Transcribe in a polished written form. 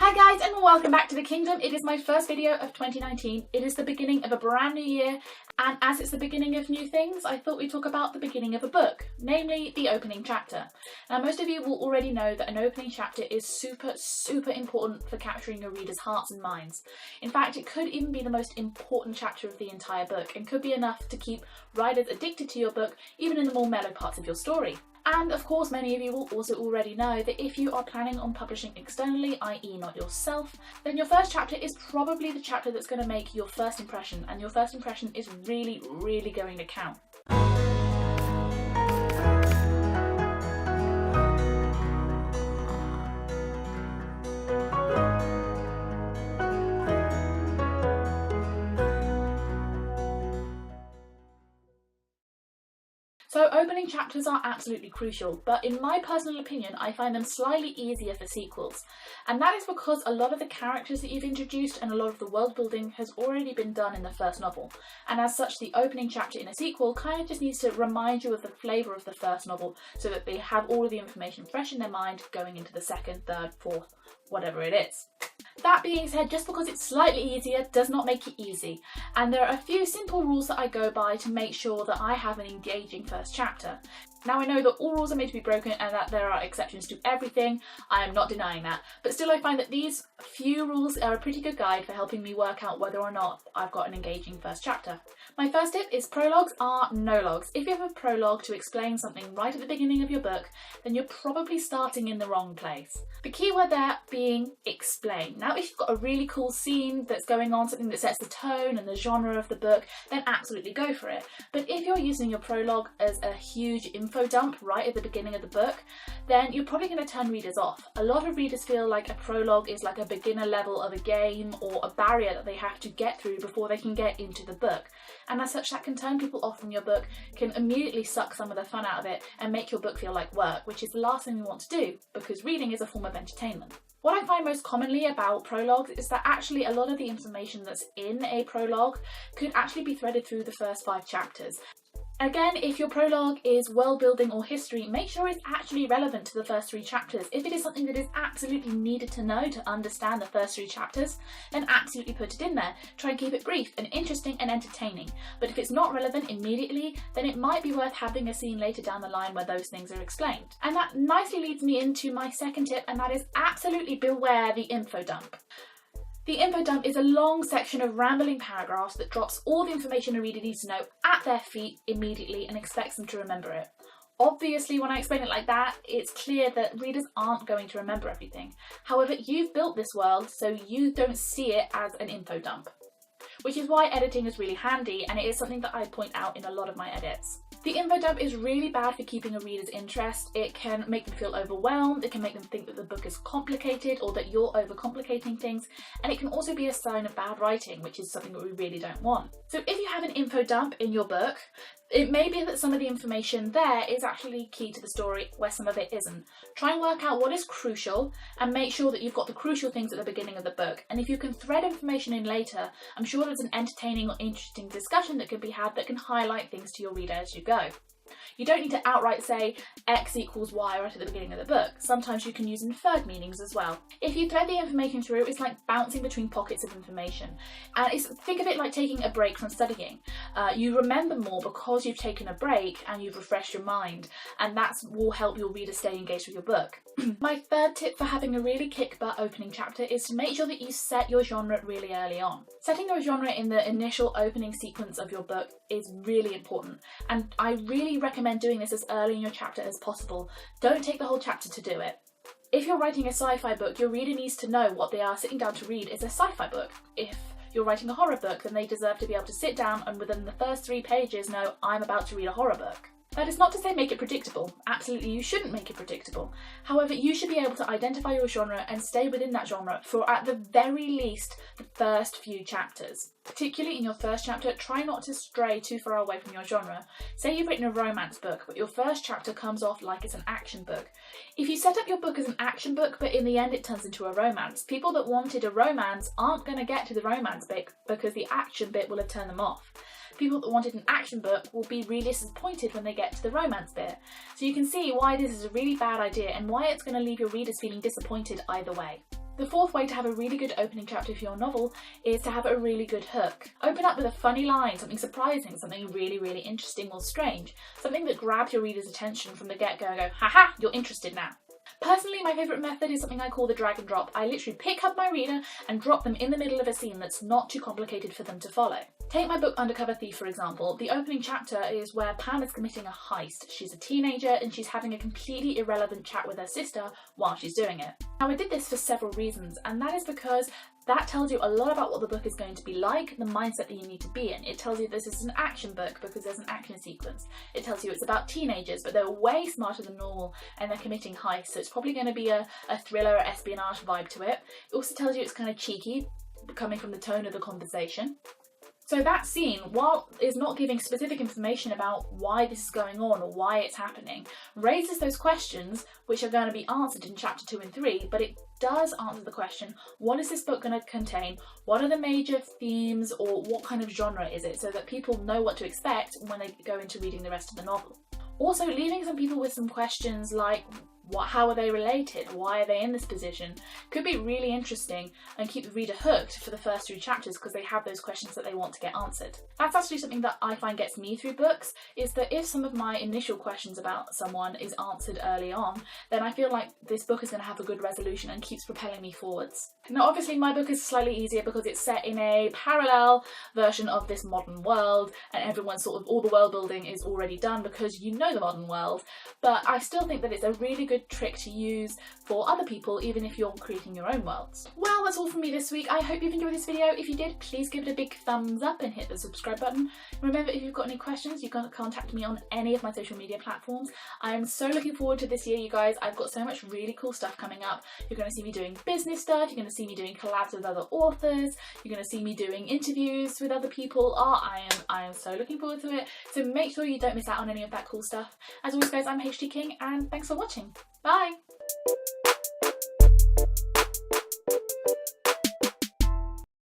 Hi guys and welcome back to the kingdom. It is my first video of 2019. It is the beginning of a brand new year, and as it's the beginning of new things, I thought we'd talk about the beginning of a book, namely the opening chapter. Now most of you will already know that an opening chapter is super important for capturing your readers' hearts and minds. In fact, it could even be the most important chapter of the entire book and could be enough to keep writers addicted to your book even in the more mellow parts of your story. And of course, many of you will also already know that if you are planning on publishing externally, i.e. not yourself, then your first chapter is probably the chapter that's going to make your first impression, and your first impression is really going to count. So opening chapters are absolutely crucial, but in my personal opinion, I find them slightly easier for sequels. And that is because a lot of the characters that you've introduced and a lot of the world building has already been done in the first novel. And as such, the opening chapter in a sequel kind of just needs to remind you of the flavour of the first novel so that they have all of the information fresh in their mind going into the second, third, fourth, whatever it is. That being said, just because it's slightly easier does not make it easy, and there are a few simple rules that I go by to make sure that I have an engaging first chapter. Now I know that all rules are made to be broken and that there are exceptions to everything, I am not denying that, but still I find that these few rules are a pretty good guide for helping me work out whether or not I've got an engaging first chapter. My first tip is prologues are no logs. If you have a prologue to explain something right at the beginning of your book, then you're probably starting in the wrong place. The key word there being explain. Now if you've got a really cool scene that's going on, something that sets the tone and the genre of the book, then absolutely go for it. But if you're using your prologue as a huge info dump right at the beginning of the book, then you're probably going to turn readers off. A lot of readers feel like a prologue is like a beginner level of a game or a barrier that they have to get through before they can get into the book. And as such, that can turn people off from your book, can immediately suck some of the fun out of it and make your book feel like work, which is the last thing we want to do because reading is a form of entertainment. What I find most commonly about prologues is that actually a lot of the information that's in a prologue could actually be threaded through the first 5 chapters. Again, if your prologue is world building or history, make sure it's actually relevant to the first 3 chapters. If it is something that is absolutely needed to know to understand the first 3 chapters, then absolutely put it in there. Try and keep it brief and interesting and entertaining. But if it's not relevant immediately, then it might be worth having a scene later down the line where those things are explained. And that nicely leads me into my second tip, and that is absolutely beware the info dump. The info dump is a long section of rambling paragraphs that drops all the information a reader needs to know at their feet immediately and expects them to remember it. Obviously, when I explain it like that, it's clear that readers aren't going to remember everything. However, you've built this world, so you don't see it as an info dump. Which is why editing is really handy, and it is something that I point out in a lot of my edits. The info dump is really bad for keeping a reader's interest. It can make them feel overwhelmed, it can make them think that the book is complicated or that you're overcomplicating things, and it can also be a sign of bad writing, which is something that we really don't want. So if you have an info dump in your book, it may be that some of the information there is actually key to the story where some of it isn't. Try and work out what is crucial and make sure that you've got the crucial things at the beginning of the book. And if you can thread information in later, I'm sure there's an entertaining or interesting discussion that can be had that can highlight things to your reader as you go. You don't need to outright say X equals Y right at the beginning of the book. Sometimes you can use inferred meanings as well. If you thread the information through, it's like bouncing between pockets of information. And think of it like taking a break from studying. You remember more because you've taken a break and you've refreshed your mind, and that will help your reader stay engaged with your book. My third tip for having a really kick-butt opening chapter is to make sure that you set your genre really early on. Setting your genre in the initial opening sequence of your book is really important, and I really recommend doing this as early in your chapter as possible. Don't take the whole chapter to do it. If you're writing a sci-fi book, your reader needs to know what they are sitting down to read is a sci-fi book. If you're writing a horror book, then they deserve to be able to sit down and within the first 3 pages know, I'm about to read a horror book. That is not to say make it predictable. Absolutely, you shouldn't make it predictable. However, you should be able to identify your genre and stay within that genre for at the very least the first few chapters. Particularly in your first chapter, try not to stray too far away from your genre. Say you've written a romance book, but your first chapter comes off like it's an action book. If you set up your book as an action book, but in the end it turns into a romance, people that wanted a romance aren't going to get to the romance bit because the action bit will have turned them off. people that wanted an action book will be really disappointed when they get to the romance bit. So you can see why this is a really bad idea and why it's going to leave your readers feeling disappointed either way. The fourth way to have a really good opening chapter for your novel is to have a really good hook. Open up with a funny line, something surprising, something really, really interesting or strange, something that grabs your reader's attention from the get-go and go, haha, you're interested now. Personally, my favourite method is something I call the drag and drop. I literally pick up my reader and drop them in the middle of a scene that's not too complicated for them to follow. Take my book Undercover Thief for example. The opening chapter is where Pam is committing a heist. She's a teenager and she's having a completely irrelevant chat with her sister while she's doing it. Now I did this for several reasons, and that is because that tells you a lot about what the book is going to be like, the mindset that you need to be in. It tells you this is an action book because there's an action sequence. It tells you it's about teenagers, but they're way smarter than normal and they're committing heists, so it's probably going to be a thriller or espionage vibe to it. It also tells you it's kind of cheeky, coming from the tone of the conversation. So that scene, while is not giving specific information about why this is going on or why it's happening, raises those questions which are going to be answered in chapter 2 and 3, but it does answer the question, what is this book going to contain? What are the major themes, or what kind of genre is it, so that people know what to expect when they go into reading the rest of the novel. Also, leaving some people with some questions like, how are they related? Why are they in this position? Could be really interesting and keep the reader hooked for the first 3 chapters because they have those questions that they want to get answered. That's actually something that I find gets me through books, is that if some of my initial questions about someone is answered early on, then I feel like this book is going to have a good resolution and keeps propelling me forwards. Now obviously my book is slightly easier because it's set in a parallel version of this modern world and everyone's sort of, all the world building is already done because you know the modern world, but I still think that it's a really good trick to use for other people even if you're creating your own worlds. Well, that's all from me this week. I hope you've enjoyed this video. If you did, please give it a big thumbs up and hit the subscribe button. Remember, if you've got any questions, you can contact me on any of my social media platforms. I am so looking forward to this year, you guys. I've got so much really cool stuff coming up. You're going to see me doing business stuff, you're going to see me doing collabs with other authors, you're going to see me doing interviews with other people. I am so looking forward to it, so make sure you don't miss out on any of that cool stuff. As always guys, I'm HT King and thanks for watching. Bye!